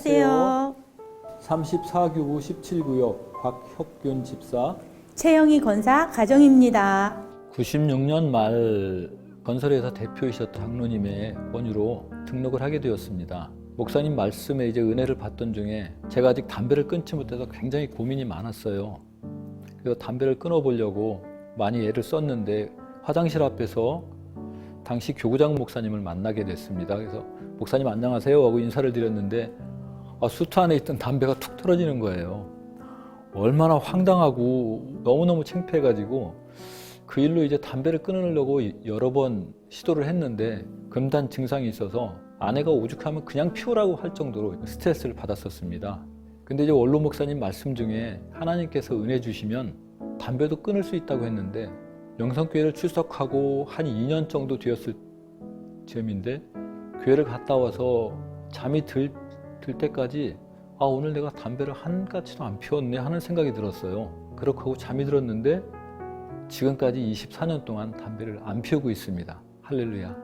안녕하세요. 34규구 17구역 박혁균 집사. 최영희 권사 가정입니다. 96년 말 건설회사 대표이셨던 장로님의 권유로 등록을 하게 되었습니다. 목사님 말씀에 이제 은혜를 받던 중에 제가 아직 담배를 끊지 못해서 굉장히 고민이 많았어요. 그래서 담배를 끊어보려고 많이 애를 썼는데 화장실 앞에서 당시 교구장 목사님을 만나게 됐습니다. 그래서 목사님 안녕하세요 하고 인사를 드렸는데 수트 안에 있던 담배가 툭 떨어지는 거예요. 얼마나 황당하고 너무너무 창피해가지고 그 일로 이제 담배를 끊으려고 여러 번 시도를 했는데 금단 증상이 있어서 아내가 오죽하면 그냥 피우라고 할 정도로 스트레스를 받았었습니다. 근데 이제 원로 목사님 말씀 중에 하나님께서 은혜 주시면 담배도 끊을 수 있다고 했는데 영성교회를 출석하고 한 2년 정도 되었을 즈음인데 교회를 갔다 와서 잠이 들 때까지 오늘 내가 담배를 한 가지도 안 피웠네 하는 생각이 들었어요. 그렇게 하고 잠이 들었는데 지금까지 24년 동안 담배를 안 피우고 있습니다. 할렐루야.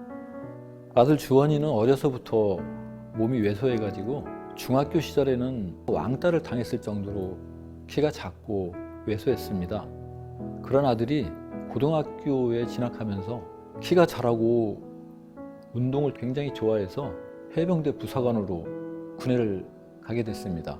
아들 주원이는 어려서부터 몸이 왜소해가지고 중학교 시절에는 왕따를 당했을 정도로 키가 작고 왜소했습니다. 그런 아들이 고등학교에 진학하면서 키가 자라고 운동을 굉장히 좋아해서 해병대 부사관으로 군대를 가게 됐습니다.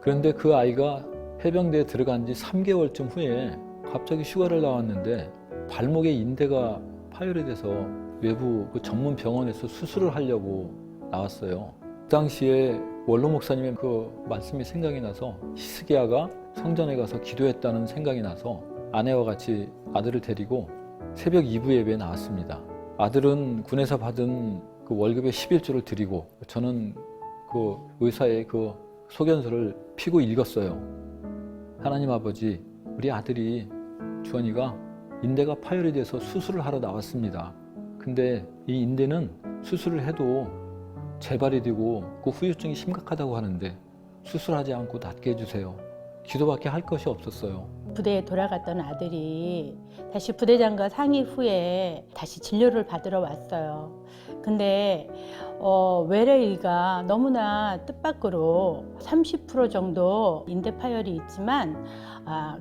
그런데 그 아이가 해병대에 들어간 지 3개월쯤 후에 갑자기 휴가를 나왔는데 발목에 인대가 파열이 돼서 외부 그 전문 병원에서 수술을 하려고 나왔어요. 그 당시에 원로 목사님의 그 말씀이 생각이 나서 히스기야가 성전에 가서 기도했다는 생각이 나서 아내와 같이 아들을 데리고 새벽 2부 예배에 나왔습니다. 아들은 군에서 받은 그 월급의 11조를 드리고 저는 그 의사의 그 소견서를 피고 읽었어요. 하나님 아버지, 우리 아들이 주원이가 인대가 파열이 돼서 수술을 하러 나왔습니다. 근데 이 인대는 수술을 해도 재발이 되고 그 후유증이 심각하다고 하는데 수술하지 않고 낫게 해주세요. 기도밖에 할 것이 없었어요. 부대에 돌아갔던 아들이 다시 부대장과 상의 후에 다시 진료를 받으러 왔어요. 근데 외래이가 너무나 뜻밖으로 30% 정도 인대 파열이 있지만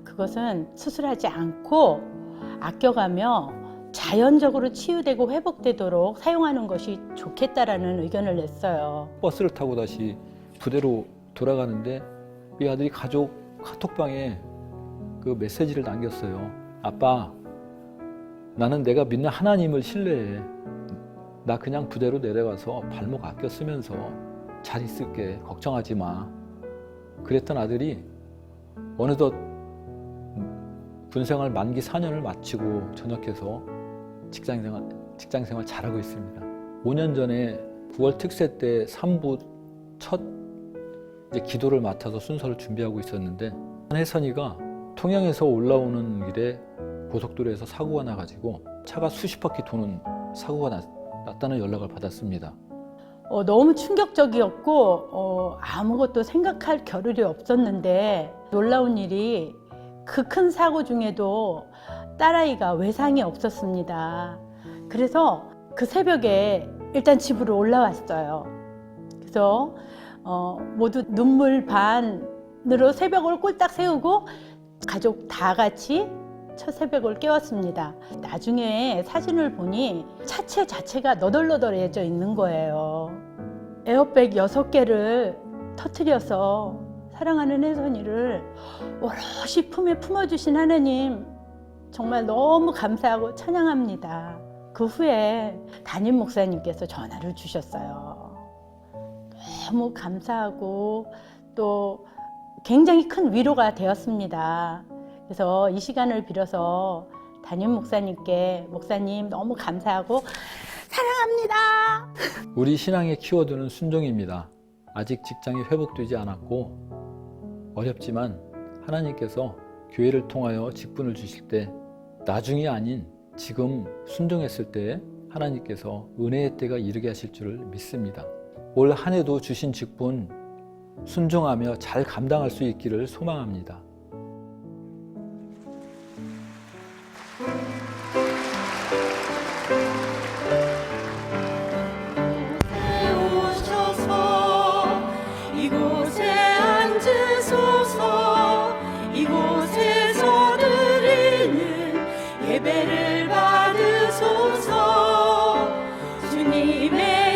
그것은 수술하지 않고 아껴가며 자연적으로 치유되고 회복되도록 사용하는 것이 좋겠다라는 의견을 냈어요. 버스를 타고 다시 부대로 돌아가는데 이 아들이 가족 카톡방에 그 메시지를 남겼어요. 아빠, 나는 내가 믿는 하나님을 신뢰해. 나 그냥 부대로 내려가서 발목 아껴 쓰면서 잘 있을게. 걱정하지 마. 그랬던 아들이 어느덧 군생활 만기 4년을 마치고 전역해서 직장생활 잘하고 있습니다. 5년 전에 9월 특세 때 3부 첫 이제 기도를 맡아서 순서를 준비하고 있었는데 혜선이가 통영에서 올라오는 길에 고속도로에서 사고가 나가지고 차가 수십 바퀴 도는 사고가 났다는 연락을 받았습니다. 너무 충격적이었고 아무것도 생각할 겨를이 없었는데 놀라운 일이 그 큰 사고 중에도 딸아이가 외상이 없었습니다. 그래서 그 새벽에 일단 집으로 올라왔어요. 그래서 모두 눈물 반으로 새벽을 꼴딱 세우고 가족 다 같이 첫 새벽을 깨웠습니다. 나중에 사진을 보니 차체 자체가 너덜너덜해져 있는 거예요. 에어백 6개를 터뜨려서 사랑하는 혜선이를 오롯이 품에 품어주신 하나님 정말 너무 감사하고 찬양합니다. 그 후에 담임 목사님께서 전화를 주셨어요. 너무 감사하고 또 굉장히 큰 위로가 되었습니다. 그래서 이 시간을 빌어서 담임 목사님께 목사님 너무 감사하고 사랑합니다. 우리 신앙의 키워드는 순종입니다. 아직 직장이 회복되지 않았고 어렵지만 하나님께서 교회를 통하여 직분을 주실 때 나중이 아닌 지금 순종했을 때 하나님께서 은혜의 때가 이르게 하실 줄을 믿습니다. 올 한 해도 주신 직분 순종하며 잘 감당할 수 있기를 소망합니다. 세우셔서 이곳 은혜를 받으소서 주님의